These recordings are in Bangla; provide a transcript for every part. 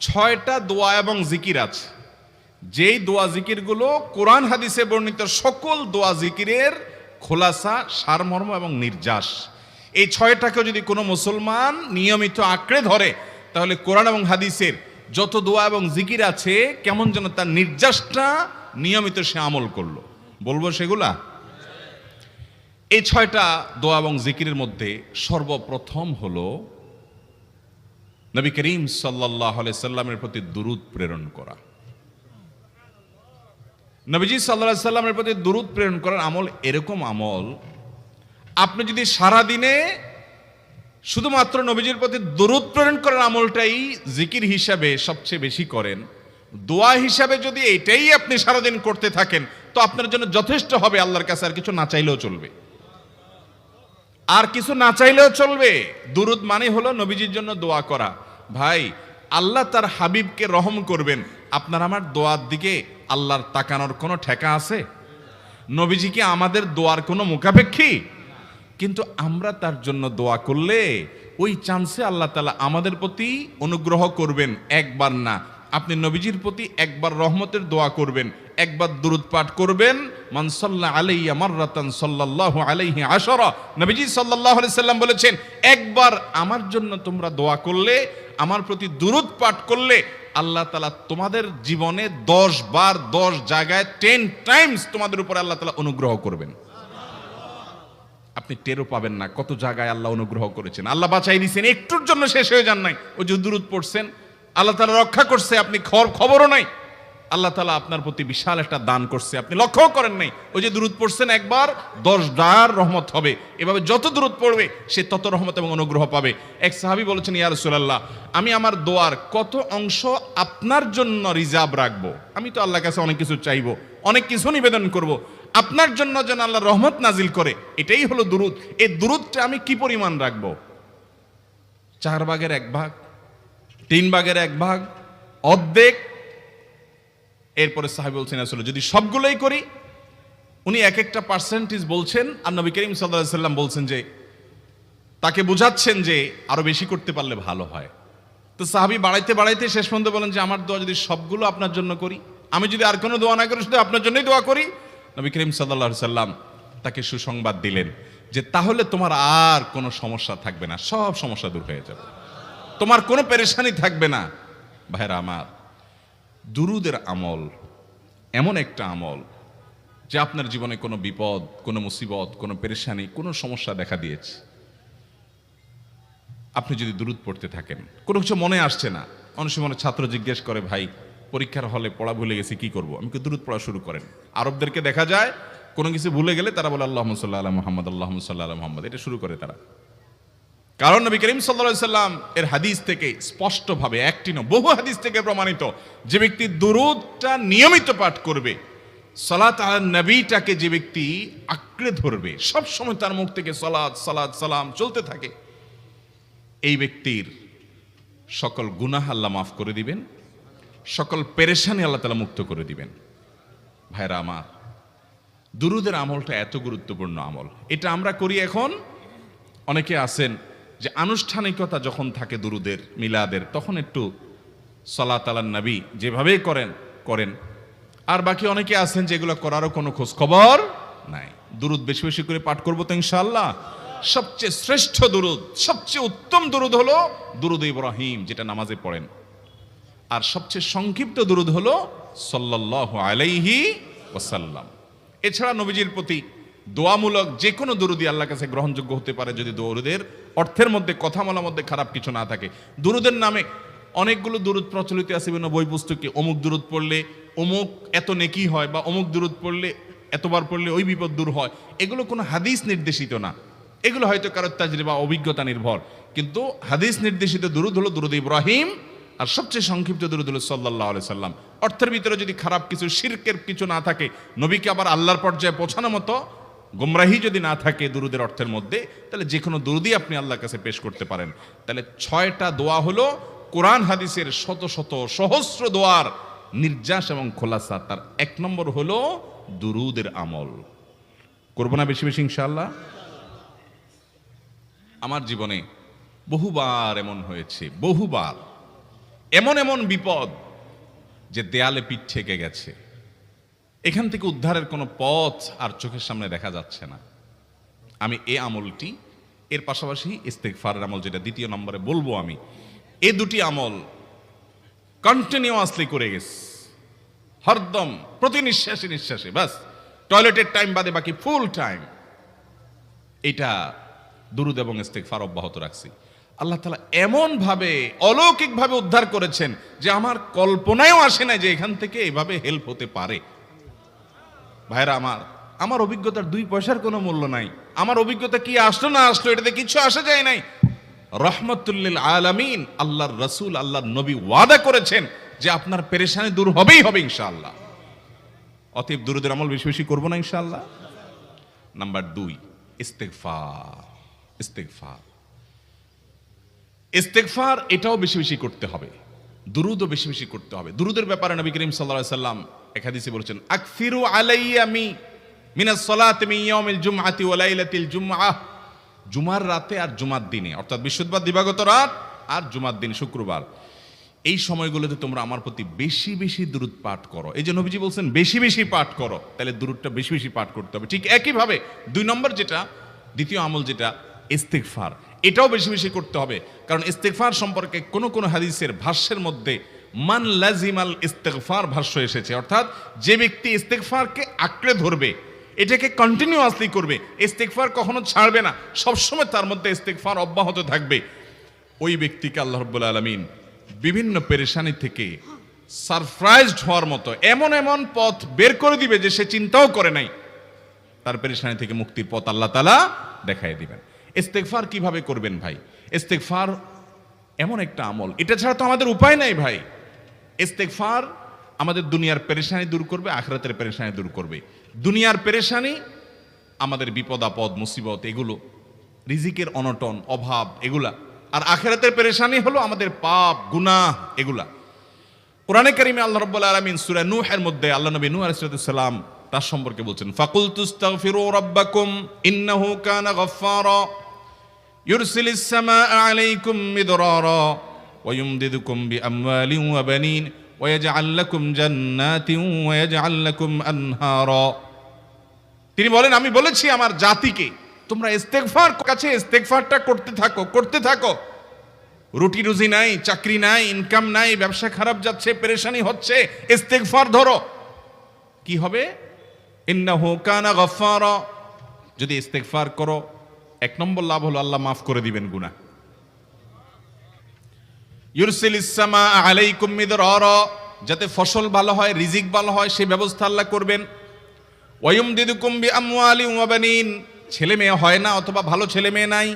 ছয়টা দোয়া এবং জিকির আছে, যেই দোয়া জিকিরগুলো কোরআন হাদিসে বর্ণিত সকল দোয়া জিকিরের খোলাসা, সারমর্ম এবং নির্যাস। এই ছয়টাকে যদি কোনো মুসলমান নিয়মিত আঁকড়ে ধরে, তাহলে কোরআন এবং হাদিসের যত দোয়া এবং জিকির আছে কেমন যেন তার নির্যাসটা নিয়মিত সে আমল করলো। বলবো সেগুলা। এই ছয়টা দোয়া এবং জিকিরের মধ্যে সর্বপ্রথম হলো নবী করিম সাল্লাল্লাহু আলাইহি সাল্লামের প্রতি দুরূদ প্রেরণ করা। নবীজি সাল্লাল্লাহু আলাইহি সাল্লামের প্রতি দুরূদ প্রেরণ করার আমল এরকম আমল, আপনি যদি সারা দিনে শুধুমাত্র নবীজির প্রতি দুরূদ প্রেরণ করার আমলটাই জিকির হিসাবে সবচেয়ে বেশি করেন, দোয়া হিসাবে যদি এটাই আপনি সারাদিন করতে থাকেন, তো আপনার জন্য যথেষ্ট হবে। আল্লাহর কাছে আর কিছু না চাইলেও চলবে, আর কিছু না চাইলেও চলবে। দুরূদ মানে হলো নবীজির জন্য দোয়া করা। ভাই, আল্লাহ তার হাবিবকে রহম করবেন, আপনার আমার দোয়ার দিকে আল্লাহর তাকানোর কোনো ঠেকা আছে? নবীজি কি আমাদের দোয়ার কোনো মুখাপেক্ষী? কিন্তু আমরা তার জন্য দোয়া করলে ওই চান্সে আল্লাহ তাআলা আমাদের প্রতি অনুগ্রহ করবেন। একবার না, আপনি নবীজির প্রতি একবার রহমতের দোয়া করবেন, একবার দুরূদ পাঠ করবেন। মান সাল্লা আলাইয়া মাররাতান সাল্লাল্লাহু আলাইহি আশারা। নবীজি সাল্লাল্লাহু আলাইহি সাল্লাম বলেছেন, একবার আমার জন্য তোমরা দোয়া করলে, আমার প্রতি দুরূদ পাঠ করলে, আল্লাহ তাআলা তোমাদের জীবনে 10 বার 10 জায়গায় 10 টাইমস তোমাদের উপর আল্লাহ তাআলা অনুগ্রহ করবেন। আপনি টেরও পাবেন না কত জায়গায় আল্লাহ অনুগ্রহ করেছেন। আল্লাহ বাঁচাই দিয়েছেন, একটুর জন্য শেষ হয়ে যান নাই। ওই যে দুরূদ পড়ছেন, আল্লাহ তাআলা রক্ষা করছে, আপনি খবরও নাই। আল্লাহ তাআলা আপনার প্রতি বিশাল একটা দান করছে, আপনি লক্ষ্যও করেন নাই। ওই যে দুরূদ পড়ছেন একবার, 10 বার রহমত হবে। এভাবে যত দুরূদ পড়বে সে তত রহমত এবং অনুগ্রহ পাবে। এক সাহাবী বলেছেন, ইয়া রাসূলুল্লাহ, আমি আমার দোয়ার কত অংশ আপনার জন্য রিজার্ভ রাখবো? আমি তো আল্লাহর কাছে অনেক কিছু চাইবো, অনেক কিছু নিবেদন করব, আপনার জন্য যেন আল্লাহ রহমত নাজিল করে, এটাই হলো দুরূদ। এই দুরূদটা আমি কি পরিমাণ রাখবো? 4 ভাগের 1 ভাগ, 3 ভাগের 1 ভাগ, অর্ধেক? এরপরে সাহাবী বলছেন, আসলে যদি সবগুলোই করি, উনি এক একটা পার্সেন্টেজ বলছেন, আর নবী করিম সাল্লাল্লাহু আলাইহি সাল্লাম বলছেন যে, তাকে বোঝাচ্ছেন যে আরো বেশি করতে পারলে ভালো হয়। তো সাহাবী বাড়াইতে বাড়াইতে শেষ পর্যন্ত বলেন যে, আমার দোয়া যদি সবগুলো আপনার জন্য করি, আমি যদি আর কোনো দোয়া না করি, শুধু আপনার জন্যই দোয়া করি, নবী করিম সাল্লাল্লাহু আলাইহি সাল্লাম তাকে সুসংবাদ দিলেন যে, তাহলে তোমার আর কোনো সমস্যা থাকবে না, সব সমস্যা দূর হয়ে যাবে, তোমার কোনো পেরেশানি থাকবে না। ভাইরা আমার, দুরূদের আমল এমন একটা আমল যে আপনার জীবনে কোনো বিপদ, কোনো মুসিবত, কোনো পেরেশানি, কোনো সমস্যা দেখা দিয়েছে, আপনি যদি দুরূদ পড়তে থাকেন, কোনো কিছু মনে আসছে না, অনেক সময় ছাত্র জিজ্ঞেস করে, ভাই পরীক্ষার হলে পড়া ভুলে গেছি, কি করব? আমি দুরূদ পড়া শুরু করেন। আরবদেরকে দেখা যায় কোনো কিছু ভুলে গেলে তারা বলে আল্লাহুম্মা সাল্লি আলা মুহাম্মদ, আল্লাহুম্মা সাল্লি আলা মুহাম্মদ, এটা শুরু করে তারা। কারণ নবী করিম সাল্লাল্লাহু আলাইহি সাল্লাম এর হাদিস থেকে স্পষ্টভাবে, একটি নয় বহু হাদিস থেকে প্রমাণিত, যে ব্যক্তি দুরূদটা নিয়মিত পাঠ করবে, সালাত আলা নবীটাকে যে ব্যক্তি আঁকড়ে ধরবে, সব সময় তার মুখ থেকে সালাত সালাত সালাম চলতে থাকে, এই ব্যক্তির সকল গুনাহ আল্লাহ মাফ করে দিবেন, সকল পেরেশানি আল্লাহ তাআলা মুক্ত করে দিবেন। ভাইরা আমার, দুরূদের আমলটা এত গুরুত্বপূর্ণ আমল, এটা আমরা করি এখন। অনেকে আছেন যে আনুষ্ঠানিকতা যখন থাকে দুরূদের, মিলাদের, তখন একটু সালাত আলা নবী যেভাবেই করেন। আর বাকি অনেকে আছেন যেগুলো করারও কোনো খোঁজ খবর নাই। দুরূদ বেশি বেশি করে পাঠ করবো তো ইনশাআল্লাহ। সবচেয়ে শ্রেষ্ঠ দুরূদ, সবচেয়ে উত্তম দুরূদ হলো দুরূদ ইব্রাহিম, যেটা নামাজে পড়েন। আর সবচেয়ে সংক্ষিপ্ত দুরূদ হলো সাল্লাল্লাহু আলাইহি ওয়াসাল্লাম। এছাড়া নবীজির প্রতি দোয়ামূলক যে কোনো দুরূদই আল্লাহর কাছে গ্রহণযোগ্য হতে পারে, যদি দুরূদের অর্থের মধ্যে, কথা বলার মধ্যে খারাপ কিছু না থাকে। দুরূদের নামে অনেকগুলো দুরূদ প্রচলিত আছে বিভিন্ন বই পুস্তকে, অমুক দুরূদ পড়লে অমুক এত নেকি হয়, বা অমুক দুরূদ পড়লে এতবার পড়লে ওই বিপদ দূর হয়। এগুলো কোনো হাদিস নির্দেশিত না, এগুলো হয়তো কারোর তাজরিবা, অভিজ্ঞতা নির্ভর। কিন্তু হাদিস নির্দেশিত দুরূদ হলো দুরূদ ইব্রাহিম, আর সবচেয়ে সংক্ষিপ্ত দুরূদ হলো সাল্লাল্লাহু আলাইহি সাল্লাম। অর্থের ভিতরে যদি খারাপ কিছু, শিরকের কিছু না থাকে, নবীকে আবার আল্লাহর পর্যায়ে পৌঁছানোর মতো গুমরাহি যদি না থাকে দুরূদের অর্থের মধ্যে, তাহলে যে কোনো দুরূদই আপনি আল্লাহর কাছে পেশ করতে পারেন। তাহলে 6টা দোয়া হলো কোরআন হাদিসের শত শত সহস্র দোয়ার নির্যাস এবং খোলাসা। তার 1 নম্বর হলো দুরূদের আমল। করবো না বেশি বেশি ইনশাআল্লাহ? আমার জীবনে বহুবার এমন হয়েছে, বহুবার এমন এমন বিপদ যে দেয়ালে পিঠ ঠেকে গেছে, এখান থেকে উদ্ধারের কোনো পথ আর চোখের সামনে দেখা যাচ্ছে না। আমি এই আমলটি, এর পাশাপাশি ইস্তেগফারের আমল যেটা দ্বিতীয় নম্বরে বলবো আমি, এই দুটি আমল কন্টিনিউয়াসলি করে গেছে, হরদম প্রতি নিঃশ্বাসে নিঃশ্বাসে, বাস টয়লেটের টাইম বাদে বাকি ফুল টাইম এটা দুরূদ এবং ইস্তেগফার অব্যাহত রাখছি। আল্লাহ তাআলা এমন ভাবে অলৌকিক ভাবে উদ্ধার করেছেন যে আমার কল্পনায়ও আসে না যে এখান থেকে এভাবে হেল্প হতে পারে। ভাইরা আমার অভিজ্ঞতার 2 পয়সার কোনো মূল্য নাই। আমার অভিজ্ঞতা কি আসলো না আসলো এটাতে কিছু আসা যায় নাই। রহমতুল লিল আলামিন আল্লাহর রাসূল আল্লাহর নবী ওয়াদা করেছেন যে আপনার পেরেশানি দূর হবেই হবে ইনশাআল্লাহ। অতএব দুরূদের আমল বেশি বেশি করব না ইনশাআল্লাহ। নাম্বার 2, ইস্তেগফার। ইস্তেগফার ইস্তেগফার এটাও বেশি বেশি করতে হবে, দুরূদও বেশি বেশি করতে হবে। দুরূদের ব্যাপারে নবী করিম সাল্লাল্লাহু আলাইহি সাল্লাম এক হাদিসে বলেছেন, আকসিরু আলাইয়া মিনাস সালাতি মিন ইয়াউমিল জুমআতি ওয়া লাইলাতিল জুমআহ। জুমার রাতে আর জুমার দিনে, অর্থাৎ বৃহস্পতিবার দিবাগত রাত আর জুমার দিন শুক্রবার, এই সময়গুলোতে তোমরা আমার প্রতি বেশি বেশি দুরূদ পাঠ করো। এই যে নবীজি বলছেন বেশি বেশি পাঠ করো, তাহলে দুরূদটা বেশি বেশি পাঠ করতে হবে। ঠিক একইভাবে 2 নম্বর যেটা, দ্বিতীয় আমল যেটা ইস্তেগফার, এটাও বেশি বেশি করতে হবে। কারণ ইস্তেগফার সম্পর্কে কোন হাদিসের ভাষ্যের মধ্যে মান লাজিমাল ইস্তেগফার ভাষ্য এসেছে, অর্থাৎ যে ব্যক্তি ইস্তেগফারকে আঁকড়ে ধরবে, এটাকে কন্টিনিউয়াসলি করবে, ইস্তেগফার কখনো ছাড়বে না, সবসময় তার মধ্যে ইস্তেগফার অব্যাহত থাকবে, ওই ব্যক্তিকে আল্লাহ রাব্বুল আলামিন বিভিন্ন পেরেশানি থেকে সারপ্রাইজড হওয়ার মতো এমন এমন পথ বের করে দিবে যে সে চিন্তাও করে নাই। তার পেরেশানি থেকে মুক্তির পথ আল্লাহ তাআলা দেখায় দিবেন। ইস্তেগফার কিভাবে করবেন ভাই? ইস্তেগফার এমন একটা আমল, এটা ছাড়া তো আমাদের উপায় নাই ভাই। ইস্তেগফার আমাদের দুনিয়ার পেরেশানি দূর করবে, আখিরাতের পেরেশানি দূর করবে। দুনিয়ার পেরেশানি আমাদের বিপদ আপদ মুসিবত, এগুলো রিজিকের অনটন অভাব এগুলা, আর আখিরাতের পেরেশানি হলো আমাদের পাপ গুনাহ এগুলা। কোরআনে কারিমে আল্লাহ রাব্বুল আলামিন সূরা নূহের মধ্যে আল্লাহ নবী নূহ আলাইহিস সালাম তার সম্পর্কে বলছেন, ফাকুলতুস্তাগফিরু রাব্বাকুম ইন্নাহু কানা গাফফারা ইউরসিলিস সামাআ আলাইকুম মিদরারা ওয়া ইউমদিদুকুম বিআমওয়ালিন ওয়া বানিন ওয়া ইয়াজআল লাকুম জান্নাতিন ওয়া ইয়াজআল লাকুম আনহারা। তিনি বলেন, আমি বলেছি আমার জাতিকে তোমরা ইস্তেগফার কাছে ইস্তেগফারটা করতে থাকো। রুটি রুজি নাই, চাকরি নাই, ইনকাম নাই, ব্যবসা খারাপ যাচ্ছে, পেরেশানি হচ্ছে, ইস্তেগফার ধরো, কি হবে? ইন্নাহু কানা গাফফারা। যদি ইস্তেগফার করো, 1 নম্বর লাভ হলো আল্লাহ মাফ করে দিবেন গুনাহ। ইউরসিলিস সামাআ আলাইকুম মিদরারা, যাতে ফসল ভালো হয়, রিজিক ভালো হয়, সেই ব্যবস্থা আল্লাহ করবেন। ওয়া ইউমদিদুকুম বিআমওয়ালিন ওয়া বানিন, ছেলে মেয়ে হয় না অথবা ভালো ছেলে মেয়ে নাই,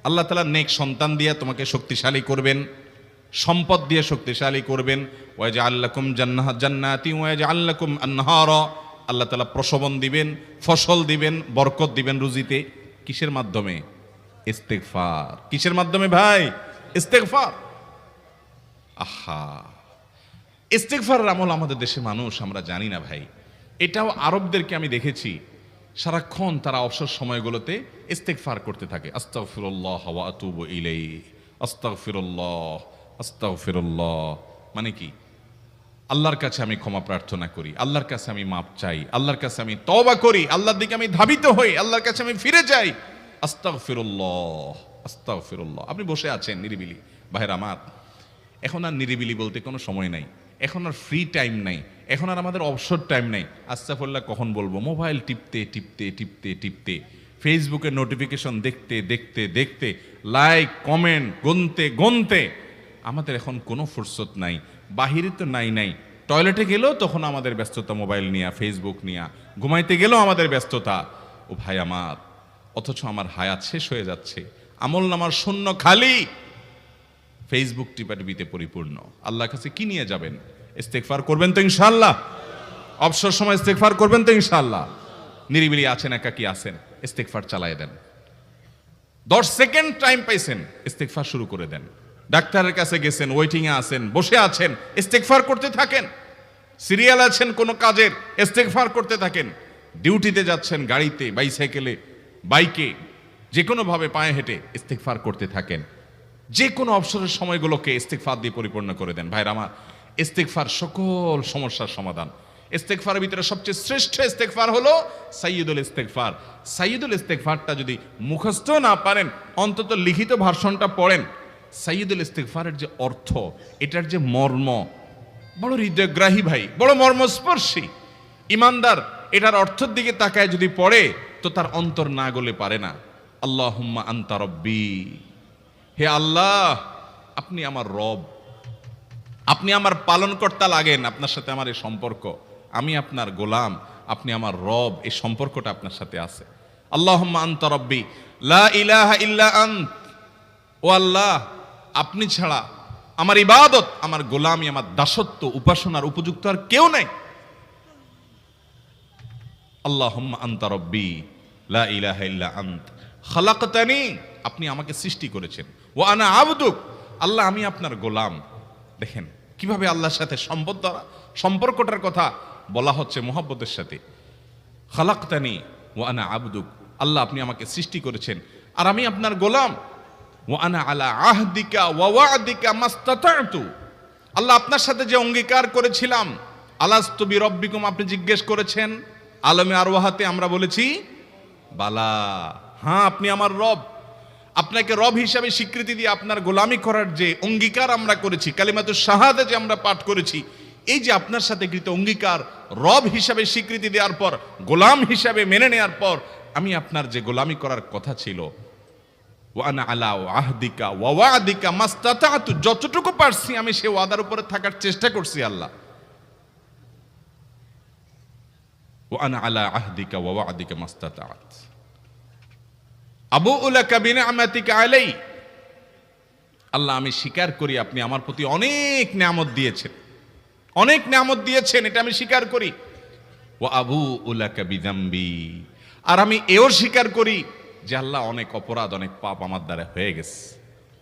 আল্লাহ তাআলা নেক সন্তান দিয়ে তোমাকে শক্তিশালী করবেন, সম্পদ দিয়ে শক্তিশালী করবেন। ওয়া ইয়াজআল লাকুম জান্নাতিন ওয়া ইয়াজআল লাকুম আনহারা, আল্লাহ তাআলা প্রসবন দিবেন, ফসল দিবেন, বরকত দিবেন রুজিতে। কিসের মাধ্যমে? ইস্তেগফার। কিসের মাধ্যমে ভাই? ইস্তেগফার। আহা, ইস্তেগফারের আমল আমাদের দেশে মানুষ আমরা জানি না ভাই। এটাও আরবদেরকে আমি দেখেছি, সারাক্ষণ তারা অবসর সময়গুলোতে ইস্তেগফার করতে থাকে। আস্তাগফিরুল্লাহ ওয়া আতুবু ইলাইহি, আস্তাগফিরুল্লাহ আস্তাগফিরুল্লাহ। মানে কি? আল্লাহর কাছে আমি ক্ষমা প্রার্থনা করি, আল্লাহর কাছে আমি মাপ চাই, আল্লাহর কাছে আমি তওবা করি, আল্লাহর দিকে আমি ধাবিত হই, আল্লাহর কাছে আমি ফিরে যাই। আস্তাগফিরুল্লাহ আস্তাগফিরুল্লাহ। আপনি বসে আছেন নিরিবিলি, ভাইরা আমার, এখন আর নিরিবিলি বলতে কোনো সময় নাই, এখন আর ফ্রি টাইম নাই, এখন আর আমাদের অবসর টাইম নাই। আস্তাগফিরুল্লাহ কখন বলবো? মোবাইল টিপতে টিপতে টিপতে টিপতে, ফেসবুকের নোটিফিকেশন দেখতে দেখতে দেখতে, লাইক কমেন্ট গুনতে গুনতে আমাদের এখন কোনো ফুরসত নাই। বাহিরে তো নাই, টয়লেটে গেলেও তখন আমাদের ব্যস্ততা মোবাইল নিয়ে, ফেসবুক নিয়ে, ঘুমাইতে গেলেও আমাদের ব্যস্ততা। ও ভাই আমার, অথচ আমার হায়াত শেষ হয়ে যাচ্ছে, আমল নামার শূন্য খালি, ফেসবুক টিপাটিপিতে পরিপূর্ণ। আল্লাহর কাছে কি নিয়ে যাবেন? ইস্তেগফার করবেন তো ইনশাআল্লাহ? অবসর সময় ইস্তেগফার করবেন তো ইনশাআল্লাহ? নিরিবিলি আছেন, একাকী আছেন, ইস্তেগফার চালায় দেন। 10 সেকেন্ড টাইম পাইছেন, ইস্তেগফার শুরু করে দেন। ডাক্তারের কাছে গেছেন, ওয়েটিং এ আছেন, বসে আছেন, ইস্তেগফার করতে থাকেন। সিরিয়াল আছেন কোনো কাজের, ইস্তেগফার করতে থাকেন। ডিউটিতে যাচ্ছেন, গাড়িতে, বাইসাইকেলে, বাইকে, যে কোনো ভাবে পায়ে হেঁটে ইস্তেগফার করতে থাকেন। যে কোনো অবসরের সময়গুলোকে ইস্তেগফার দিয়ে পরিপূর্ণ করে দেন। ভাইরা আমার, ইস্তেগফার সকল সমস্যার সমাধান। ইস্তেগফারের ভিতরে সবচেয়ে শ্রেষ্ঠ ইস্তেগফার হলো সাইয়্যিদুল ইস্তেগফার। সাইয়্যিদুল ইস্তেগফারটা যদি মুখস্থ না পারেন, অন্তত লিখিত ভার্সনটা পড়েন। সাইয়্যিদুল ইস্তেগফারের যে অর্থ, এটার যে মর্ম, বড় হৃদয়গ্রাহী ভাই, বড় মর্মস্পর্শী। ইমানদার এটার অর্থের দিকে তাকায় যদি পড়ে, তো তার অন্তর না গলে পারে না। আল্লাহুম্মা আনতা রব্বি, হে আল্লাহ আপনি আমার রব, আপনি আমার পালনকর্তা লাগেন। আপনার সাথে আমার এই সম্পর্ক, আমি আপনার গোলাম, আপনি আমার রব, এই সম্পর্কটা আপনার সাথে আছে। আল্লাহুম্মা আনতা রব্বি লা ইলাহা ইল্লা আন্ত, ও আল্লাহ আপনি ছাড়া আমার ইবাদত, আমার গোলামি, আমার দাসত্ব, উপাসনার উপযুক্ত আর কেউ নাই। আল্লাহুম্মা আনতা রব্বি লা ইলাহা ইল্লা আন্ত খালাকতানি, আপনি আমাকে সৃষ্টি করেছেন। ওয়া আনা আবদুক, আল্লাহ আমি আপনার গোলাম। দেখেন কিভাবে আল্লাহর সাথে সম্পর্কটার কথা বলা হচ্ছে মুহাব্বতের সাথে। খালাকতানি ওয়া আনা আবদুক, আল্লাহ আপনি আমাকে সৃষ্টি করেছেন আর আমি আপনার গোলাম। ওয়া আনা আলা আহদিকা ওয়া ওয়া'দিকা মাস্তাতা'তু, আল্লাহ আপনার সাথে যে অঙ্গীকার করেছিলাম, আলাস্তু বিরব্বিকুম, আপনি জিজ্ঞেস করেছেন। আলমে আরওয়াহাতে আমরা বলেছি বালা, হ্যাঁ আপনি আমার রব। আপনাকে রব হিসাবে স্বীকৃতি দিয়ে আপনার গোলামি করার যে অঙ্গীকার আমরা করেছি, কালিমাতুশ শাহাদা যে আমরা পাঠ করেছি, এই যে আপনার সাথে কৃত অঙ্গীকার, রব হিসাবে স্বীকৃতি দেওয়ার পর, গোলাম হিসাবে মেনে নেওয়ার পর, আমি আপনার যে গোলামি করার কথা ছিল, ওয়া আনা আলা আহদিকা ওয়া ওয়া'দিকা মাস্তাতা'তু, যতটুকু পারছি আমি সে ওয়াদার উপরে থাকার চেষ্টা করছি আল্লাহ। ওয়া আনা আলা আহদিকা ওয়া ওয়া'দিকা মাস্তাতা'ত আবুউ লাকা বিনি'মাতিকা আলাই, আল্লাহ আমি স্বীকার করি আপনি আমার প্রতি অনেক নিয়ামত দিয়েছেন, অনেক নিয়ামত দিয়েছেন, এটা আমি স্বীকার করি। ওয়া আবুউ লাকা বিযামবি, আর আমি এও স্বীকার করি যে আল্লাহ অনেক অপরাধ, অনেক পাপ আমার দ্বারা হয়ে গেছে।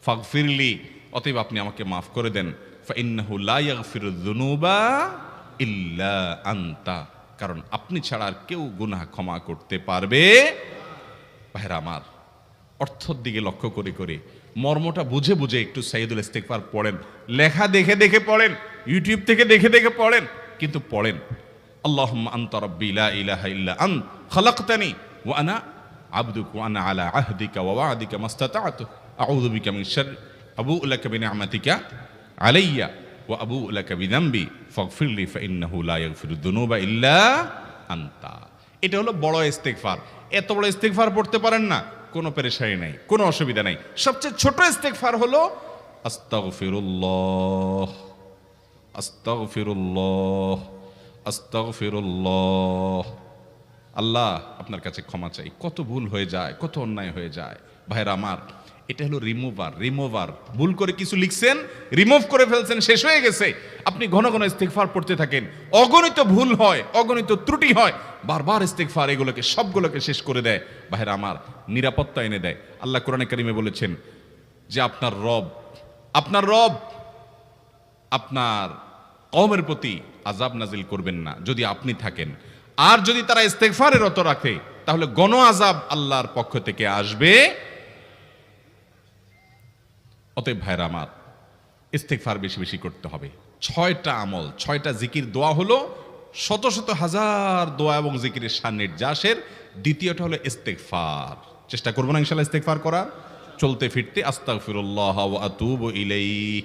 ফাগফিরলি, অতএব আপনি আমাকে মাফ করে দেন। ফাইন্নাহু লা ইয়াগফিরুয যুনুবা ইল্লা আনতা, কারণ আপনি ছাড়া আর কেউ গুনাহ ক্ষমা করতে পারবে। ভাইরা আমার, অর্থের দিকে লক্ষ্য করে করে, মর্মটা বুঝে বুঝে একটু সাইয়্যিদুল ইস্তেগফার পড়েন। লেখা দেখে দেখে পড়েন, ইউটিউব থেকে দেখে দেখে পড়েন, কিন্তু পড়েন। আল্লাহুম্মা আনতা রাব্বি লা ইলাহা ইল্লা আন্ত খালাকতানি ওয়া আনা আবদুক ওয়া আনা আলা আহদিকা ওয়া ওয়া'দিকা মাস্তাতা'তু আউযু বিকা মিন শাররি আবুউ লাকা বিনি'মাতিকা আলাইয়া ওয়া আবুউ লাকা বিযামবি ফাগফিরলি ফাইন্নাহু লা ইয়াগফিরুয যুনুবা ইল্লা আনতা। এটা হলো বড় ইস্তেগফার। এত বড় ইস্তেগফার পড়তে পারেন না, কোনো পেরেশানি নাই, কোনো অসুবিধা নাই। সবচেয়ে ছোট ইস্তেগফার হলো আস্তাগফিরুল্লাহ আস্তাগফিরুল্লাহ আস্তাগফিরুল্লাহ। আল্লাহ আপনার কাছে ক্ষমা চাই, কত ভুল হয়ে যায়, কত অন্যায় হয়ে যায়। ভাইরা আমার, এটা হলো রিমুভার। ভুল করে কিছু লিখছেন, রিমুভ করে ফেলছেন, শেষ হয়ে গেছে। আপনি ঘন ঘন ইস্তেগফার পড়তে থাকেন, অগণিত ভুল হয়, অগণিত ত্রুটি হয়, বারবার ইস্তেগফার এগুলোকে সবগুলোকে শেষ করে দেয়। ভাইরা আমার, নিরাপত্তা এনে দেয়। আল্লাহ কোরআনে কারিমে বলেছেন যে আপনার রব আপনার কওমের প্রতি আযাব নাজিল করবেন না যদি আপনি থাকেন। আর যদি তারা ইস্তেগফারে রত রাখে, তাহলে গণ আযাব আল্লাহর পক্ষ থেকে আসবে। অতএব ভাইরা আমার, ইস্তেগফার বেশি বেশি করতে হবে। 6টা আমল, 6টা জিকির, দোয়া হলো শত শত হাজার দোয়া এবং জিকিরের সান্নিধ্যাসের। দ্বিতীয়টা হলো ইস্তেগফার। চেষ্টা করবো না ইনশাআল্লাহ ইস্তেগফার করার, চলতে ফিরতে আস্তাগফিরুল্লাহ ওয়া আতুবু ইলাইহি,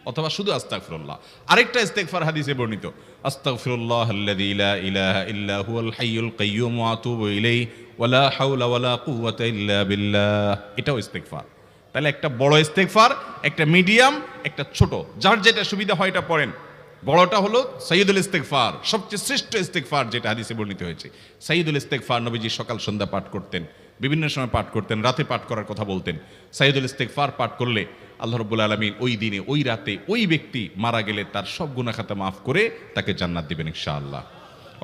অথবা শুধু আস্তাগফিরুল্লাহ। আরেকটা ইস্তেগফার হাদিসে বর্ণিত, আস্তাগফিরুল্লাহাল্লাযী লা ইলাহা ইল্লা হুয়াল হাইয়ুল কাইয়্যুম ওয়া আতুবু ইলাইহি ওয়া লা হাওলা ওয়া লা কুওয়াতা ইল্লা বিল্লাহ। এটাও ইস্তেগফার। তাহলে একটা বড় ইস্তেগফার, একটা মিডিয়াম, একটা ছোট, যার যেটা সুবিধা হয় এটা পড়েন। বড়টা হলো সাইয়্যিদুল ইস্তেগফার, সবচেয়ে শ্রেষ্ঠ ইস্তেগফার যেটা হাদিসে বর্ণিত হয়েছে। সাইয়্যিদুল ইস্তেগফার নবীজি সকাল সন্ধ্যা পাঠ করতেন, বিভিন্ন সময় পাঠ করতেন, রাতে পাঠ করার কথা বলতেন। সাইয়্যিদুল ইস্তেগফার পাঠ করলে আল্লাহ রাব্বুল আলামিন ওই দিনে, ওই রাতে, ওই ব্যক্তি মারা গেলে তার সব গুনাহ খাতা মাফ করে তাকে জান্নাত দিবেন ইনশাআল্লাহ।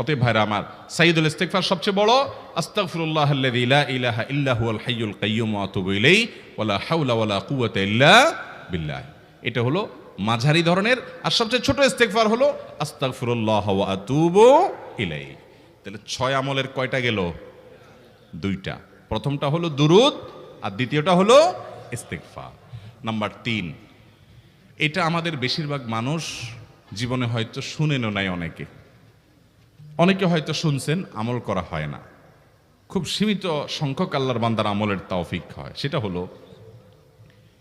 অতএব ভাইরা আমার, সাইয়্যিদুল ইস্তেগফার সবচেয়ে বড়, আস্তাগফিরুল্লাহাল্লাযী লা ইলাহা ইল্লা হুয়াল হাইয়ুল কাইয়্যুম ওয়া আতুবু ইলাইহি ওয়া লা হাওলা ওয়া লা কুওয়াতা ইল্লা বিল্লাহ। এটা হলো মাঝারি ধরনের। আর সবচেয়ে ছোট ইস্তেগফার হলো আস্তাগফিরুল্লাহ ওয়া আতুবু ইলাইহি। তাহলে 6 আমলের কয়টা গেল? 2টা। প্রথমটা হলো দুরুদ আর দ্বিতীয়টা হলো ইস্তেগফার। নাম্বার 3, এটা আমাদের বেশিরভাগ মানুষ জীবনে হয়তো শুনেনও নাই, অনেকে হয়তো শুনছেন, আমল করা হয় না। খুব সীমিত সংখ্যক আল্লাহর বান্দার আমলের তৌফিক হয়। সেটা হলো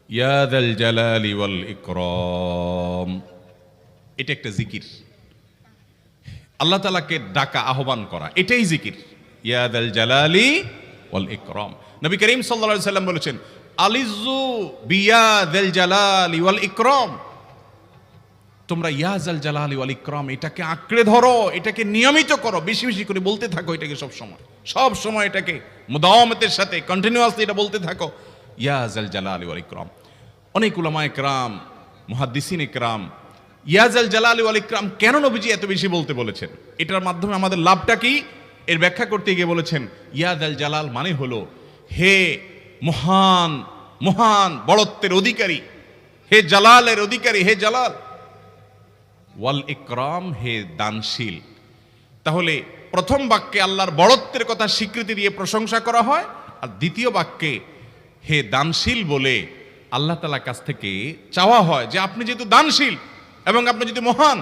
ইয়া যাল জালালি ওয়াল ইকরাম। এটা একটা জিকির, আল্লাহ তাআলাকে ডাকা, আহ্বান করা, এটাই জিকির। ইয়া যাল জালালি ওয়াল ইকরাম। নবী করিম সাল্লাল্লাহু আলাইহি সাল্লাম বলেছেন, আলিজু বিয়া যাল জালালি ওয়াল ইকরাম। তোমরা ইয়া যাল জালালি ওয়াল ইকরাম এটাকে আঁকড়ে ধরো, এটাকে নিয়মিত করো, বেশি বেশি করে বলতে থাকো এটাকে সব সময় এটাকে মুদাওয়ামাতের সাথে কন্টিনিউয়াসলি এটা বলতে থাকো, ইয়া যাল জালালি ওয়াল ইকরাম। অনেক উলামায়ে কেরাম, মুহাদ্দিসিনে কেরাম ইয়া যাল জালালি ওয়াল ইকরাম কেন নবীজি এত বেশি বলতে বলেছেন, এটার মাধ্যমে আমাদের লাভটা কি, এর ব্যাখ্যা করতে গিয়ে বলেছেন ইয়া যাল জালাল মানে হলো হে মহান, মহান বড়ত্বের অধিকারী, হে জালালের অধিকারী, হে জালাল। ওয়াল ইকরাম হে দানশীল। তাহলে প্রথম বাক্যে আল্লাহর বড়ত্বের কথা স্বীকৃতি দিয়ে প্রশংসা করা হয়, আর দ্বিতীয় বাক্যে হে দানশীল বলে আল্লাহ তাআলার কাছ থেকে চাওয়া হয় যে আপনি যেহেতু দানশীল এবং আপনি যদি মহান,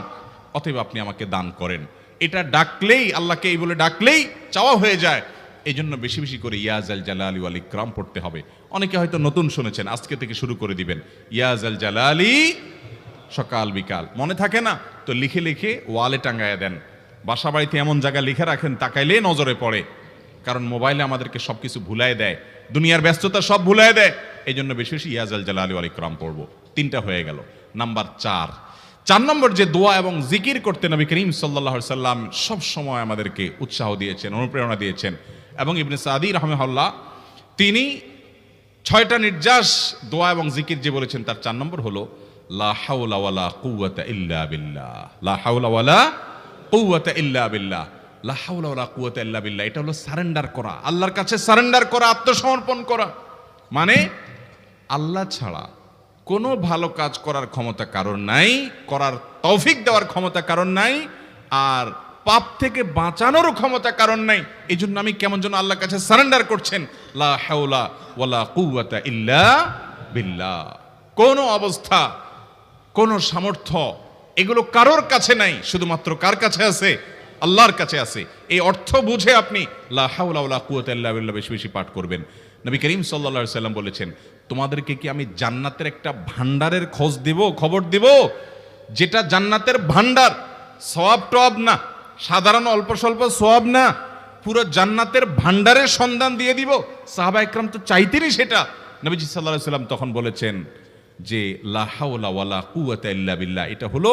অতএব আপনি আমাকে দান করেন। এটা ডাকলেই, আল্লাহকে এই বলে ডাকলেই চাওয়া হয়ে যায়। এই জন্য বেশি বেশি করে ইয়া যাল জালালি ওয়াল ইকরাম পড়তে হবে। অনেকে হয়তো নতুন শুনেছেন, আজকে থেকে শুরু করে দিবেন ইয়া যাল জালালি, সকাল বিকাল মনে থাকে না তো লিখে লিখে ওয়ালে টাঙ্গায়া দেন। বাসা বাড়িতে এমন জায়গায় লিখে রাখেন তাকাইলে নজরে পড়ে, কারণ মোবাইলে আমাদেরকে সবকিছু ভুলাই দেয়, দুনিয়ার ব্যস্ততা সব ভুলাই দেয়। এই জন্য বেশি বেশি ইয়া যাল জালালি ওয়াল ইকরাম পড়বো। 3টা হয়ে গেল। নাম্বার 4 নম্বর যে দোয়া এবং জিকির করতে নবী করিম সাল্লাল্লাহু আলাইহি সাল্লাম সব সময় আমাদেরকে উৎসাহ দিয়েছেন, অনুপ্রেরণা দিয়েছেন। এবং ইবনে সাদি রাহিমাহুল্লাহ তিনি 6টা নির্যাস দোয়া এবং জিকির যে বলেছেন তার 4 নম্বর হলো লা হাওলা ওয়ালা কুওয়াতা ইল্লা বিল্লাহ। লা হাওলা ওয়ালা কুওয়াতা ইল্লা বিল্লাহ। লা হাওলা ওয়ালা কুওয়াতা ইল্লা বিল্লাহ, এটা হলো সারেন্ডার করা, আল্লাহর কাছে সারেন্ডার করা, আত্মসমর্পণ করা। মানে আল্লাহ ছাড়া কোনো ভালো কাজ করার ক্ষমতা কারণ নাই, করার তৌফিক দেওয়ার ক্ষমতা কারণ নাই, আর পাপ থেকে বাঁচানোরও ক্ষমতা কারণ নাই। এই জন্য আমি কেমন যেন আল্লাহর কাছে সারেন্ডার করছেন, লা হাওলা ওয়ালা কুওয়াতা ইল্লা বিল্লাহ। কোন অবস্থা, কোন সামর্থ্য এগুলো কারোর কাছে নাই, শুধুমাত্র কার কাছে আছে? আল্লাহর কাছে আছে। এই অর্থ বুঝে আপনি লা হাওলা ওয়ালা কুওয়াতা ইল্লা বিল্লাহ বেশি বেশি পাঠ করবেন। নবী করিম সাল্লাল্লাহু আলাইহি সাল্লাম বলেছেন, তোমাদেরকে কি আমি জান্নাতের একটা ভান্ডারের খবর দিব, যেটা জান্নাতের ভান্ডার, সওয়াব টওয়াব না, সাধারণ অল্প স্বল্প সওয়াব না, পুরো জান্নাতের ভান্ডারের সন্ধান দিয়ে দিব। সাহাবা ইকরাম তো চাইতেনই সেটা। নবীজি সাল্লাল্লাহু আলাইহি সাল্লাম তখন বলেছেন যে লা হাওলা ওয়ালা কুওয়াতা ইল্লা বিল্লাহ, এটা হলো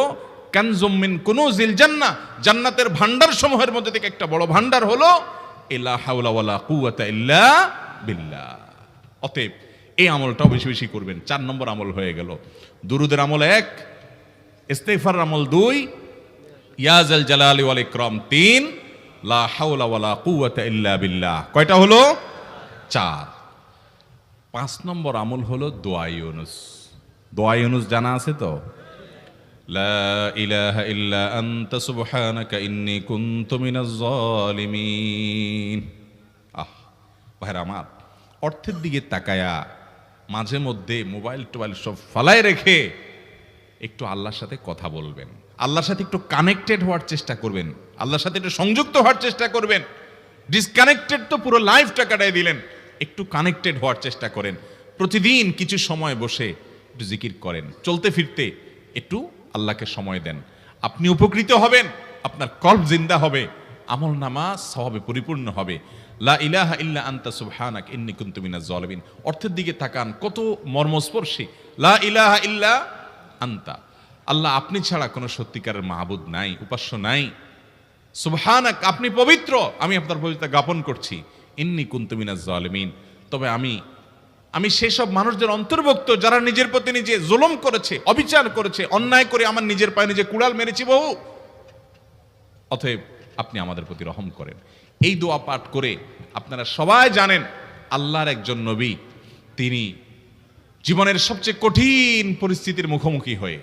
কানজুম মিন কুনুজিল জান্নাহ, জান্নাতের ভান্ডার সমূহের মধ্যে থেকে একটা বড় ভান্ডার হলো লা হাওলা ওয়ালা কুওয়াতা ইল্লা বিল্লাহ। অতএব এই আমলটাও বেশি বেশি করবেন। 4 নম্বর আমল হয়ে গেল। দুরুদের আমল 1, ইস্তিগফার আমল 2, ইয়া যাল জালালি ওয়াল ইকরাম 3, লা হাওলা ওয়ালা কুওয়াতা ইল্লা বিল্লাহ। কয়টা হলো? 4। 5 নম্বর আমল হলো দোয়া ইউনুস। দোয়া ইউনুস জানা আছে তো? লা ইলাহা ইল্লা আনতা সুবহানাকা ইন্নী কুনতু মিনাজ জালিমিন। ভাইরা আমার, অর্থের দিকে তাকায়া মাঝে মধ্যে মোবাইল টোবাইল সব ফালায় রেখে একটু আল্লাহর সাথে কথা বলবেন, আল্লাহর সাথে একটু কানেক্টেড হওয়ার চেষ্টা করবেন, আল্লাহর সাথে একটু সংযুক্ত হওয়ার চেষ্টা করবেন। ডিসকানেক্টেড তো পুরো লাইফটা কাটাই দিলেন, একটু কানেক্টেড হওয়ার চেষ্টা করেন। প্রতিদিন কিছু সময় বসে একটু জিকির করেন, চলতে ফিরতে একটু আল্লাহকে সময় দেন। আপনি উপকৃত হবেন, আপনার কল্ব জিন্দা হবে, আমল নামা সওয়াবে পরিপূর্ণ হবে। লা ইলাহা ইল্লা আনতা সুবহানাক ইন্নী কুনতু মিনাজ জালিমিন। অর্থের দিকে তাকান, কত মর্মস্পর্শী। লা ইলাহা ইল্লা আনতা, আল্লাহ আপনি ছাড়া কোনো সত্যিকারের মাহবুদ নাই, উপাস্য নাই। সুবহানাক, আপনি পবিত্র, আমি আপনার পবিত্রতা জ্ঞাপন করছি। ইন্নী কুনতু মিনাজ জালিমিন, তবে আমি সেসব মানুষদের অন্তর্ভুক্ত যারা নিজের প্রতি নিজে জুলুম করেছে, অবিচার করেছে, অন্যায় করে আমার নিজের পায়ে নিজে কুড়াল মেরেছি বহু। অতএব আপনি আমাদের প্রতি রহম করেন। এই দোয়া পাঠ করে আপনারা সবাই জানেন আল্লাহর একজন নবী, তিনি জীবনের সবচেয়ে কঠিন পরিস্থিতির মুখোমুখি হয়ে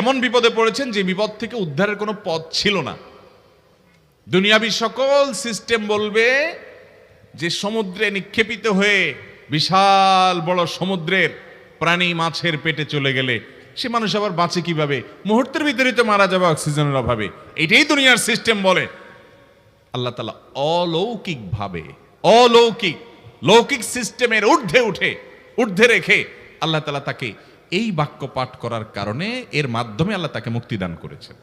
এমন বিপদে পড়েছেন যে বিপদ থেকে উদ্ধারের কোনো পথ ছিল না। দুনিয়াবী সকল সিস্টেম বলবে যে সমুদ্রে নিক্ষেপিত হয়ে বিশাল বড় সমুদ্রের প্রাণী মাছের পেটে চলে গেলে সে মানুষ আবার বাঁচে কিভাবে? মুহূর্তের ভিতরে তো মারা যাবে অক্সিজেনের অভাবে। এটাই দুনিয়ার সিস্টেম বলে। আল্লাহ তাআলা অলৌকিকভাবে, লৌকিক সিস্টেমের ঊর্ধ্বে রেখে আল্লাহ তাআলা তাকে এই বাক্য পাঠ করার কারণে এর মাধ্যমে আল্লাহ তাকে মুক্তি দান করেছেন।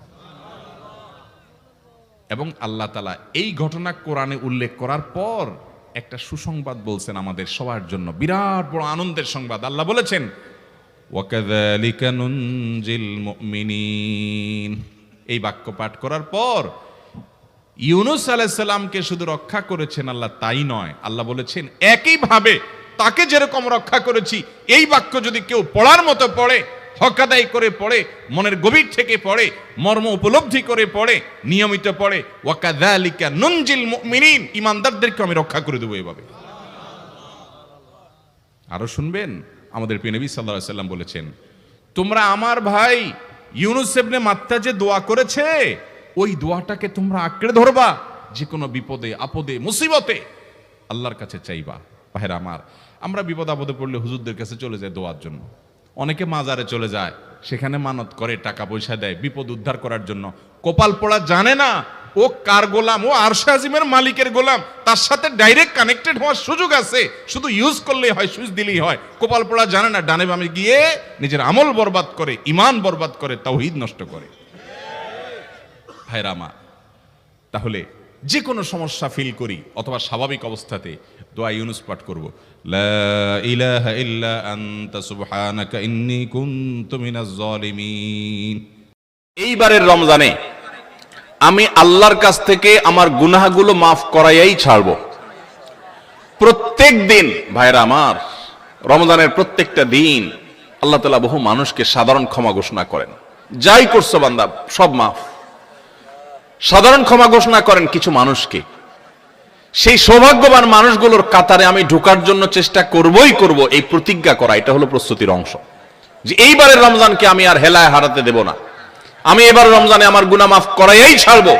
এবং আল্লাহ তাআলা এই ঘটনা কোরআনে উল্লেখ করার পর একটা সুসংবাদ বলছেন আমাদের সবার জন্য, বিরাট বড় আনন্দের সংবাদ। আল্লাহ বলেছেন, ওয়াকাযালিকা নুনজিল মুমিনিন। এই বাক্য পাঠ করার পর ইউনূস আলাইহিস সালামকে শুধু রক্ষা করেছেন আল্লাহ, তাই নয়, আল্লাহ বলেছেন একইভাবে তাকে যেরকম রক্ষা করেছি, এই বাক্য যদি কেউ পড়ার মতো পড়ে, হক আদায় করে পড়ে, মনের গভীর থেকে পড়ে, মর্ম উপলব্ধি করে পড়ে, নিয়মিত পড়ে, ওয়াকাযালিকা নুনজিল মুমিনিন, ঈমানদারদেরকে আমি রক্ষা করে দেব এভাবে। আরো শুনবেন, আমাদের প্রিয় নবী সাল্লাল্লাহু আলাইহি ওয়াসাল্লাম বলেছেন, তোমরা আমার ভাই ইউনূস ইবনে মাত্তা যে দোয়া করেছে, ওই দোয়াটাকে তোমরা আঁকড়ে ধরবা, যে কোনো বিপদে আপদে মুসিবতে আল্লাহর কাছে চাইবা। ভাইরা আমার, আমরা বিপদ আপদে পড়লে হুজুরদের কাছে চলে যাই দোয়ার জন্য, অনেকে মাজারে চলে যায়, সেখানে মানত করে, টাকা পয়সা দেয় বিপদ উদ্ধার করার জন্য। কপাল পোড়া জানে না ও কার গোলাম, ও আরশে আজিমের মালিকের গোলাম, তার সাথে ডাইরেক্ট কানেক্টেড হওয়ার সুযোগ আছে, শুধু ইউজ করলেই হয়, সুইচ দিলেই হয়। কপাল পোড়া জানে না, ডানে বামে গিয়ে নিজের আমল বরবাদ করে, ঈমান বরবাদ করে, তাওহীদ নষ্ট করে। ভাইরা আমার, তাহলে যে কোনো সমস্যা ফিল করি অথবা স্বাভাবিক অবস্থাতে দোয়া ইউনূস পাঠ করব, লা ইলাহা ইল্লা আনতা সুবহানাকা ইন্নী কুনতু মিনাজ জালিমিন। এইবারের রমজানে আমি আল্লাহর কাছ থেকে আমার গুনাহগুলো মাফ করাইয়াই ছাড়ব। প্রত্যেক দিন ভাইরা আমার, রমজানের প্রত্যেকটা দিন আল্লাহ তাআলা বহু মানুষকে সাধারণ ক্ষমা ঘোষণা করেন। যাই করছো বান্দা সব মাফ, সাধারণ ক্ষমা ঘোষণা করেন কিছু মানুষকে। সেই সৌভাগ্যবান মানুষগুলোর কাতারে আমি ঢোকার জন্য চেষ্টা করবই করব, এই প্রতিজ্ঞা করা, এটা হলো প্রস্তুতির অংশ, যে এইবারের রমজানকে আমি আর হেলায় হারাতে দেব না, আমি এবার রমজানে আমার গুনাহ মাফ করাইয়াই ছাড়বো।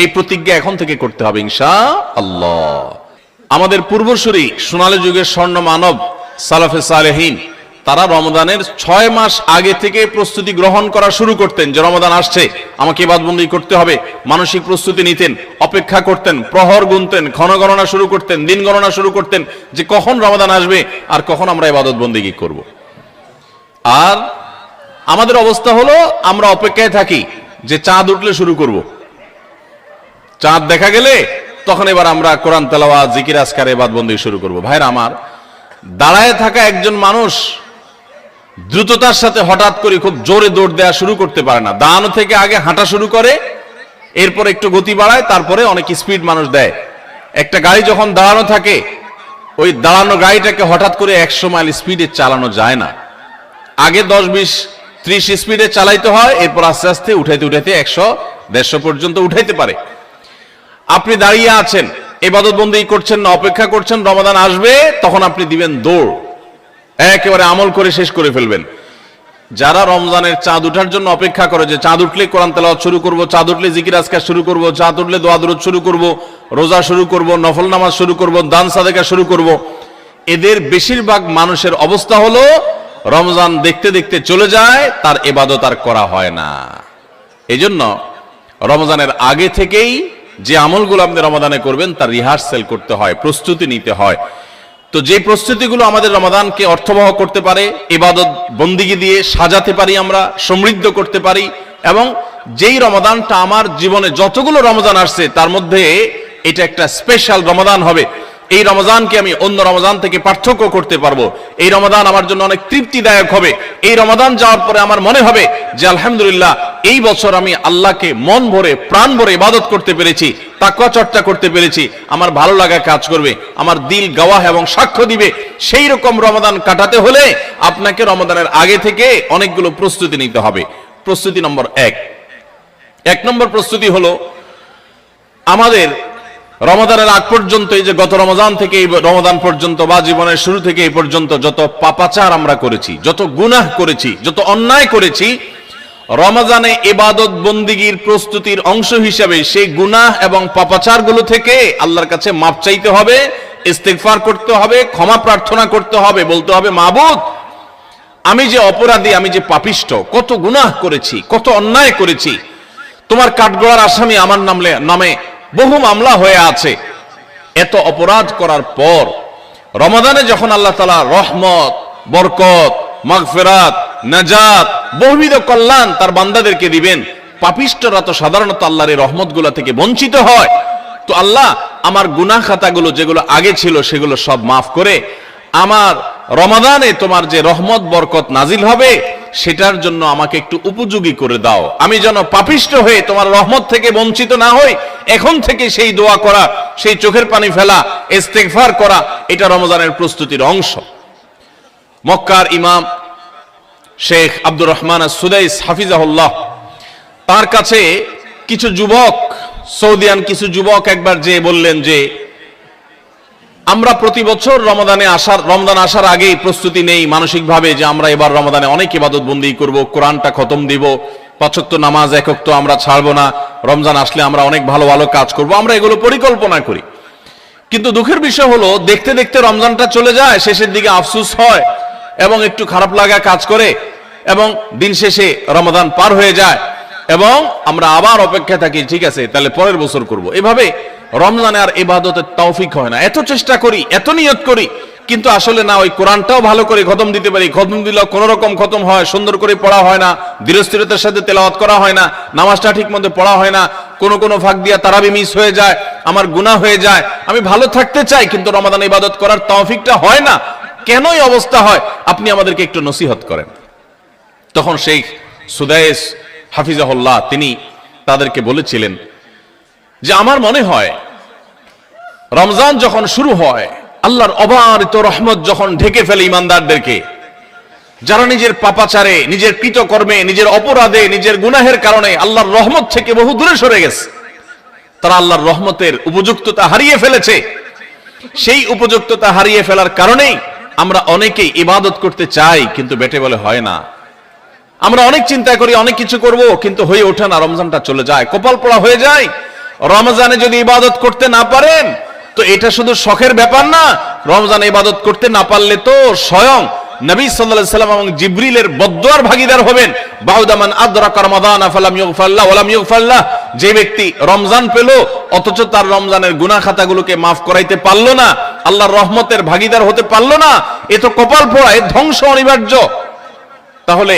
এই প্রতিজ্ঞা এখন থেকে করতে হবে ইনশাআল্লাহ। আমাদের পূর্বসূরি সোনালী যুগের স্বর্ণ মানব সালাফে সালেহিন, তারা রমজানের 6 মাস আগে থেকে প্রস্তুতি গ্রহণ করা শুরু করতেন, যে রমজান আসছে, আমাকে ইবাদতবন্দি করতে হবে, মানসিক প্রস্তুতি নিতেন, অপেক্ষা করতেন, প্রহর গুনতেন, ক্ষণ গণনা শুরু করতেন, দিন গণনা শুরু করতেন, যে কখন রমজান আসবে আর কখন আমরা ইবাদতবন্দি করব। আর আমাদের অবস্থা হলো, আমরা অপেক্ষায় থাকি যে চাঁদ উঠলে শুরু করব, চাঁদ দেখা গেলে তখন এবার আমরা কোরআন তেলাওয়াত, জিকির আজকার, ইবাদতবন্দি শুরু করব। ভাইরা আমার, দাঁড়ায় থাকা একজন মানুষ দ্রুততার সাথে হঠাৎ করে খুব জোরে দৌড় দেওয়া শুরু করতে পারে না। দাঁড়ানো থেকে আগে হাঁটা শুরু করে, এরপর একটু গতি বাড়ায়, তারপরে অনেক স্পিড মানুষ দেয়। একটা গাড়ি যখন দাঁড়ানো থাকে, ওই দাঁড়ানো গাড়িটাকে হঠাৎ করে 100 মাইল স্পিডে চালানো যায় না। আগে 10, 20, 30 স্পিডে চালাইতে হয়, এরপর আস্তে আস্তে উঠাইতে 100, 150 পর্যন্ত উঠাইতে পারে। আপনি দাঁড়িয়ে আছেন, ইবাদতবন্দি করছেন না, অপেক্ষা করছেন রমাদান আসবে, তখন আপনি দিবেন দৌড়, একেবারে আমল করে শেষ করে ফেলবেন। যারা রমজানের চাঁদ উঠার জন্য অপেক্ষা করে, যে চাঁদ উঠলে কোরআন তেলাওয়াত শুরু করব, চাঁদ উঠলে জিকির আজকার শুরু করব, চাঁদ উঠলে দোয়া দরুদ শুরু করব, রোজা শুরু করব, নফল নামাজ শুরু করব, দান সাদেকা শুরু করব, এদের বেশিরভাগ মানুষের অবস্থা হলো রমজান দেখতে দেখতে চলে যায়, তার ইবাদত আর করা হয় না। এজন্য রমজানের আগে থেকেই যে আমলগুলো আপনি রমাদানে করবেন তার রিহার্সাল করতে হয়, প্রস্তুতি নিতে হয়। তো যে প্রস্তুতিগুলো আমাদের রমাদানকে অর্থবহ করতে পারে, ইবাদত বন্দিগি দিয়ে সাজাতে পারি, আমরা সমৃদ্ধ করতে পারি, এবং যেই রমাদানটা আমার জীবনে যতগুলো রমজান আসছে তার মধ্যে এটা একটা স্পেশাল রমাদান হবে, এই রমজানকে আমি অন্য রমজান থেকে পার্থক্য করতে পারবো, এই রমাদান আমার জন্য অনেক তৃপ্তিদায়ক হবে, এই রমাদান যাওয়ার পরে আমার মনে হবে যে আলহামদুলিল্লাহ এই বছর আমি আল্লাহকে মন ভরে প্রাণ ভরে ইবাদত করতে পেরেছি, তাকওয়া চর্চা করতে পেরেছি, আমার ভালো লাগা কাজ করবে, আমার দিল গাওয়াহ এবং সাক্ষ্য দিবে। সেই রকম রমাদান কাটাতে হলে আপনাকে রমাদানের আগে থেকে অনেকগুলো প্রস্তুতি নিতে হবে। প্রস্তুতি নম্বর 1 নম্বর প্রস্তুতি হলো, আমাদের রমাদানের আগ পর্যন্ত, এই যে গত রমজান থেকে এই রমাদান পর্যন্ত বা জীবনের শুরু থেকে এই পর্যন্ত যত পাপাচার আমরা করেছি, যত গুনাহ করেছি, যত অন্যায় করেছি, রমজানে ইবাদত বন্দিগির প্রস্তুতির অংশ হিসেবে সেই গুনাহ এবং পাপাচারগুলো থেকে আল্লাহর কাছে মাপ চাইতে হবে, ইস্তিগফার করতে হবে, ক্ষমা প্রার্থনা করতে হবে, বলতে হবে মাবুদ আমি যে অপরাধী, আমি যে পাপিষ্ট, কত গুনাহ করেছি, কত অন্যায় করেছি, তোমার কাঠগড়ার আসামি আমার নামে বহু মামলা হয়ে আছে। এত অপরাধ করার পর রমাদানে যখন আল্লাহ তাআলা রহমত, বরকত, মাগফিরাত, নাজাত, বহুবিধ কল্যাণ তার বান্দাদেরকে দিবেন, পাপিষ্টরা তো সাধারণত আল্লাহর এই রহমতগুলো থেকে বঞ্চিত হয়। তো আল্লাহ আমার গুনাহ খাতাগুলো যেগুলো আগে ছিল সেগুলো সব মাফ করে আমার রমাদানে তোমার যে রহমত বরকত নাজিল হবে সেটার জন্য আমাকে একটু উপযোগী করে দাও, আমি যেন পাপিষ্ট হয়ে তোমার রহমত থেকে বঞ্চিত না হই। এখন থেকে সেই দোয়া করা, সেই চোখের পানি ফেলা, ইস্তেগফার করা, এটা রমজানের প্রস্তুতির অংশ। মক্কার ইমাম শেখ আব্দুর রহমান আস-সুদাইস হাফিজাহুল্লাহ, তার কাছে কিছু যুবক, সৌদিয়ান কিছু যুবক একবার যে বললেন যে আমরা প্রতি বছর রমজান আসার আগেই প্রস্তুতি নেই মানসিকভাবে যে আমরা এবার রমজানে অনেক ইবাদত বন্দি করব, কোরআনটা খতম দিব, 5 ওয়াক্ত নামাজ 1 ওয়াক্ত আমরা ছাড়বো না, রমজান আসলে আমরা অনেক ভালো ভালো কাজ করব, আমরা এগুলো পরিকল্পনা করি। কিন্তু দুঃখের বিষয় হলো দেখতে দেখতে রমজানটা চলে যায়, শেষের দিকে আফসোস হয় এবং একটু খারাপ লাগা কাজ করে এবং দিন শেষে রমজান পার হয়ে যায় এবং আমরা আবার অপেক্ষায় থাকি, ঠিক আছে তাহলে পরের বছর করব। এভাবে রমজানে আর ইবাদতের তৌফিক হয় না। এত চেষ্টা করি, এত নিয়ত করি, কিন্তু আসলে না ওই কোরআনটাও ভালো করে খতম দিতে পারি, খতম দিলেও কোন রকম খতম হয়, সুন্দর করে পড়া হয় না, ধীরস্থিরতার সাথে তেলাওয়াত করা হয় না, নামাজটা ঠিক মতো পড়া হয় না, কোনো ফাঁক দিয়া তারাবি মিস হয়ে যায়, আমার গুনাহ হয়ে যায়। আমি ভালো থাকতে চাই কিন্তু রমাদানে ইবাদত করার তৌফিকটা হয় না। কেনই অবস্থা হয় আপনি আমাদেরকে একটু নসিহত করেন। তখন শেখ সুদাইস হাফিজাহুল্লাহ তিনি তাদেরকে বলেছিলেন যে আমার মনে হয় রমজান যখন শুরু হয়, আল্লাহর অবারিত রহমত যখন ঢেকে ফেলে ইমানদারদেরকে, যারা নিজের পাপাচারে, নিজের কৃতকর্মে, নিজের অপরাধে, নিজের গুনাহের কারণে আল্লাহর রহমত থেকে বহু দূরে সরে গেছে, তারা আল্লাহর রহমতের উপযুক্ততা হারিয়ে ফেলেছে। সেই উপযুক্ততা হারিয়ে ফেলার কারণেই আমরা অনেকেই ইবাদত করতে চাই কিন্তু বেটে বলে হয় না। আমরা অনেক চিন্তা করি, অনেক কিছু করব, কিন্তু হয়ে ওঠে না, রমজানটা চলে যায়, কপাল পোড়া হয়ে যায়। রমজানে যদি ইবাদত করতে না পারেন তো এটা শুধু শখের ব্যাপার না, রমজানে ইবাদত করতে না পারলে তো স্বয়ং নবী সাল্লাল্লাহু আলাইহি সাল্লাম এবং জিবরিলের বদদুয়ার ভাগীদার হবেন। বাউদামান আদরাকা রমাদান ফালাম ইগফারলাহ ওয়ালাম ইগফারলাহ, যে ব্যক্তি রমজান পেল অথচ তার রমজানের গুনাহ খাতাগুলোকে মাফ করাইতে পারলো না, আল্লাহর রহমতের ভাগীদার হতে পারলো না, এ তো কপাল পোড়া, এ ধ্বংস অনিবার্য। তাহলে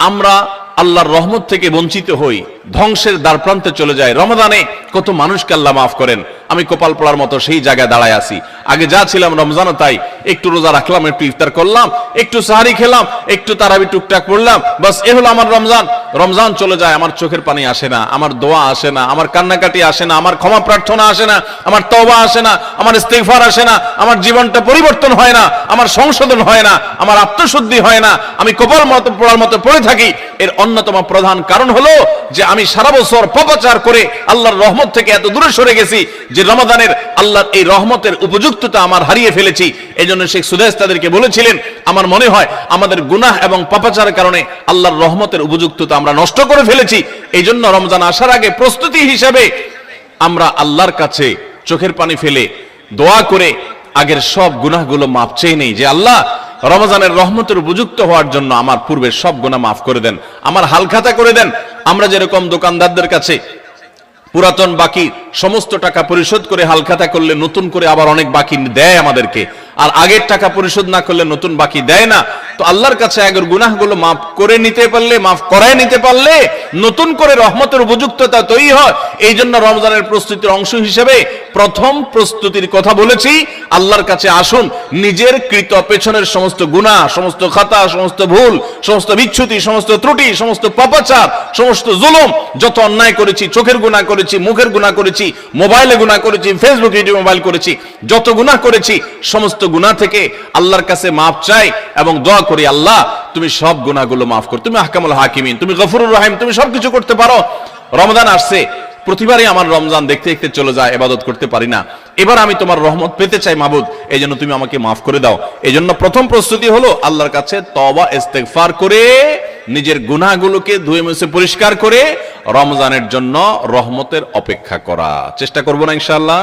আমরা আল্লাহর রহমত থেকে বঞ্চিত হই, ধ্বংসের দ্বারপ্রান্তে চলে যায়। রমজানে কত মানুষকে আল্লাহ মাফ করেন, আমি কপাল পোড়ার মতো সেই জায়গায় দাঁড়ায় আছি। আগে যা ছিলাম রমজানও তাই, একটু রোজা রাখলাম, একটু ইফতার করলাম, একটু সাহারি খেলাম, একটু তারাবি টুকটাক পড়লাম, বাস এ হলো আমার রমজান। রমজান চলে যায়, আমার চোখের পানি আসে না, আমার দোয়া আসে না, আমার কান্নাকাটি আসে না, আমার ক্ষমা প্রার্থনা আসে না, আমার তওবা আসে না, আমার ইস্তিগফার আসে না, আমার জীবনটা পরিবর্তন হয় না, আমার সংশোধন হয় না, আমার আত্মশুদ্ধি হয় না, আমি কপাল মতো পোড়ার মতো পড়ে থাকি। এর অন্যতম প্রধান কারণ হলো যে আমি সারা বছর পাপাচার করে আল্লাহর রহমত থেকে এত দূরে সরে গেছি যে রমাদানের আল্লাহর এই রহমতের উপযুক্ততা আমার হারিয়ে ফেলেছি। এজন্য শেখ সুদাইস তাদেরকে বলেছিলেন আমার মনে হয় আমাদের গুনাহ এবং পাপাচারের কারণে আল্লাহর রহমতের উপযুক্ততা আমরা নষ্ট করে ফেলেছি। এই জন্য রমজান আসার আগে প্রস্তুতি হিসাবে আমরা আল্লাহর কাছে চোখের পানি ফেলে দোয়া করে আগের সব গুনাহগুলো মাফ চেয়ে নেই যে আল্লাহ রমজানের রহমতের উপযুক্ত হওয়ার জন্য আমার পূর্বের সব গুনাহ মাফ করে দেন, আমার হালখাতা করে দেন। আমরা যেরকম দোকানদারদের কাছে পুরাতন বাকি সমস্ত টাকা পরিশোধ করে হালখাতা করলে নতুন করে আবার অনেক বাকি দেয় আমাদেরকে, আর আগের টাকা পরিশোধ না করলে নতুন বাকি দেয় না, তো আল্লাহর কাছে আগের গুনাহগুলো মাফ করে নিতে পারলে, মাফ করায় নিতে পারলে নতুন করে রহমতের উপযুক্ততা তৈরি হয়। এই জন্য রমজানের প্রস্তুতির অংশ হিসেবে প্রথম প্রস্তুতির কথা বলেছি, আল্লাহর কাছে আসুন নিজের কৃত পেছনের সমস্ত গুনাহ, সমস্ত খাতা, সমস্ত ভুল, সমস্ত বিচ্যুতি, সমস্ত ত্রুটি, সমস্ত পাপাচার, সমস্ত জুলুম, যত অন্যায় করেছি, চোখের গুনাহ করেছি, মুখের গুনাহ করেছি, মোবাইলে গুনাহ করেছি, ফেসবুক ইউটিউব মোবাইল করেছি, যত গুনাহ করেছি সমস্ত গুনাহ থেকে আল্লাহর কাছে মাফ চাই এবং দোয়া করি আল্লাহ তুমি সব গুনাহগুলো মাফ করো, তুমি আহকামুল হাকিমিন, তুমি গফুরুর রহিম, তুমি সবকিছু করতে পারো। রমজান আসছে, প্রতিবারই আমার রমজান দেখতে দেখতে চলে যায়, ইবাদত করতে পারি না, এবার আমি তোমার রহমত পেতে চাই মাবুদ, এই জন্য তুমি আমাকে মাফ করে দাও। এই জন্য প্রথম প্রস্তুতি হলো আল্লাহর কাছে তওবা ইস্তেগফার করে নিজের গুনাহগুলোকে ধুয়ে মুছে পরিষ্কার করে রমজানের জন্য রহমতের অপেক্ষা করা চেষ্টা করব না ইনশাআল্লাহ।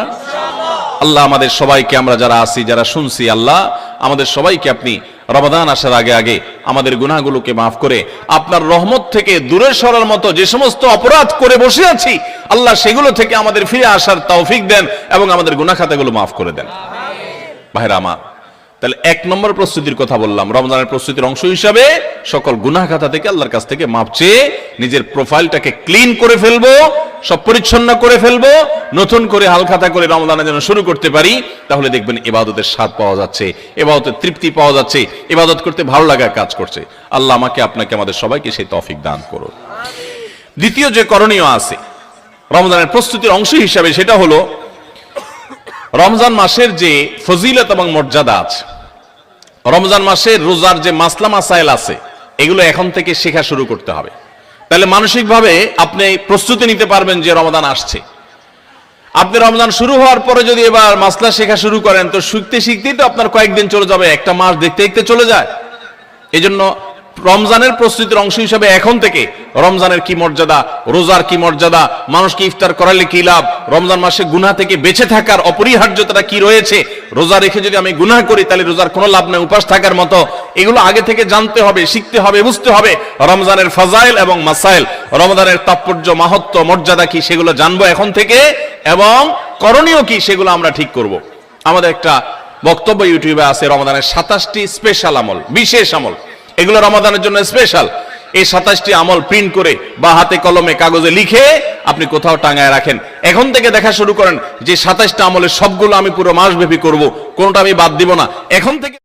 আল্লাহ আমাদের সবাইকে, আমরা যারা আছি, যারা শুনছি, আল্লাহ আমাদের সবাইকে আপনি রমাদান আসার আগে আগে আমাদের গুনাহগুলোকে মাফ করে আপনার রহমত থেকে দূরে সরার মতো যে সমস্ত অপরাধ করে বসে আছি, আল্লাহ সেগুলো থেকে আমাদের ফিরে আসার তৌফিক দেন এবং আমাদের গুনাহ খাতাগুলো মাফ করে দেন। ভাইরা আমার, তাহলে 1 নম্বর প্রস্তুতির কথা বললাম। রমজানের প্রস্তুতির অংশ হিসাবে সকল গুনাহ খাতা থেকে আল্লাহর কাছ থেকে মাপ চেয়ে নিজের প্রোফাইলটাকে ক্লিন করে ফেলবো, সব পরিচ্ছন্ন করে ফেলবো, নতুন করে হালখাতা করে রমজানের জন্য শুরু করতে পারি। তাহলে দেখবেন ইবাদতের স্বাদ পাওয়া যাচ্ছে, ইবাদতের তৃপ্তি পাওয়া যাচ্ছে, ইবাদত করতে ভালো লাগার কাজ করছে। আল্লাহ আমাকে, আপনাকে, আমাদের সবাইকে সেই তৌফিক দান করুন। দ্বিতীয় যে করণীয় আছে রমজানের প্রস্তুতির অংশ হিসাবে, সেটা হলো রমজান মাসের যে ফজিলত এবং মর্যাদা আছে, রমজান মাসের রোজার যে মাসলা মাসাইল আছে, এগুলো এখন থেকে শেখা শুরু করতে হবে। তাহলে মানসিকভাবে আপনি প্রস্তুতি নিতে পারবেন যে রমজান আসছে। আপনি রমজান শুরু হওয়ার পরে যদি এবার মাসলা শেখা শুরু করেন, তো শিখতে শিখতেই তো আপনার কয়েকদিন চলে যাবে, একটা মাস দেখতে দেখতে চলে যায়। এজন্য রমজানের প্রস্তুতির অংশ হিসাবে এখন থেকে রমজানের কি মর্যাদা, রোজার কি মর্যাদা, মানুষকে ইফতার করালে কি লাভ, রমজান মাসে গুনাহ থেকে বেঁচে থাকার অপরিহার্যতা কি রয়েছে, রোজা রেখে যদি আমি গুনাহ করি তাহলে রোজার কোনো লাভ নেই, উপাস থাকার মতো, এগুলো আগে থেকে জানতে হবে, শিখতে হবে, বুঝতে হবে। রমজানের ফাজাইল এবং মাসাইল, রমজানের তাৎপর্য, মাহাত্ম্য, মর্যাদা কি, সেগুলো জানবো এখন থেকে, এবং করণীয় কি সেগুলো আমরা ঠিক করব। আমাদের একটা বক্তব্য ইউটিউবে আছে, রমজানের 27টি স্পেশাল আমল, বিশেষ আমল, এগুলো রমাদানের জন্য স্পেশাল। এই 27টি আমল প্রিন্ট করে বা হাতে কলমে কাগজে লিখে আপনি কোথাও টাঙায় রাখেন। এখন থেকে দেখা শুরু করেন যে 27টা আমলের সবগুলো আমি পুরো মাসব্যাপী করব, কোনটা আমি বাদ দিব না। এখন থেকে